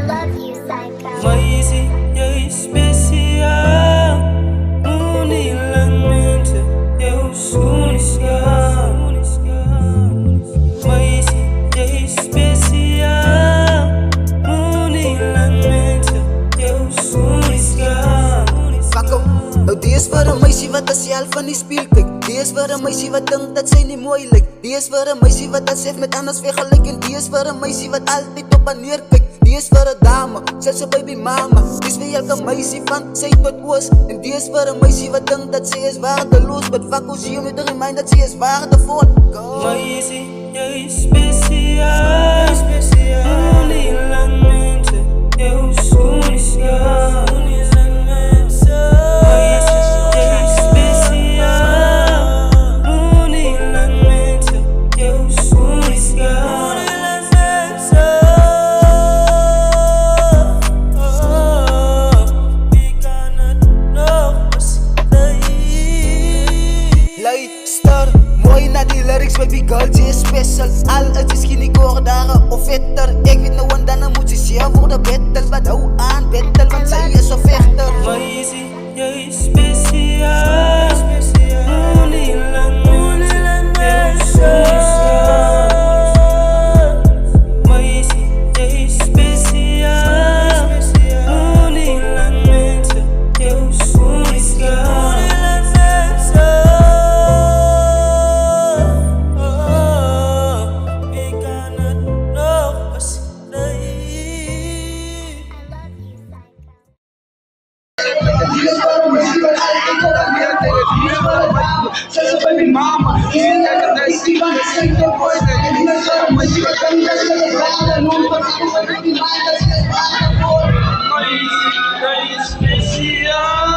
love you, Psycho. Mas é especial, unilamento eu sou inicial. Mas é especial, unilamento eu sou inicial. Nou die is vir 'n meisie wat haarself van die spieël kyk. Die is vir 'n meisie wat dink dat sy nie mooi lyk. Die is vir 'n meisie wat haarself met anders vergelyk. En die is vir 'n meisie wat altyd op en neer kyk. Die is vir 'n dame, selfs 'n baby mama. Dis vir elke meisie van sy tot oos. En die is vir 'n meisie wat dink dat sy is waardeloos. But fuck hoe sy om te remind dat sy is waardevol. Mas é especial, unilamento eu sou inicial. Luister, mooi na die lyrics, baby girl, jy is special. Al is die skinny kordagen of vetter. Ek weet nou en dan moet sy zeer voor de battle. Wat hou aan battle, want sy is een vechter. Mas é especial, unilamento eu sou inicial. Mas é especial, unilamento eu sou inicial. Just a baby mama, you ain't got that see my shake the boys that you know so much you got them just like a bad and on but it's a baby mind that's just bad boy. Mas é especial,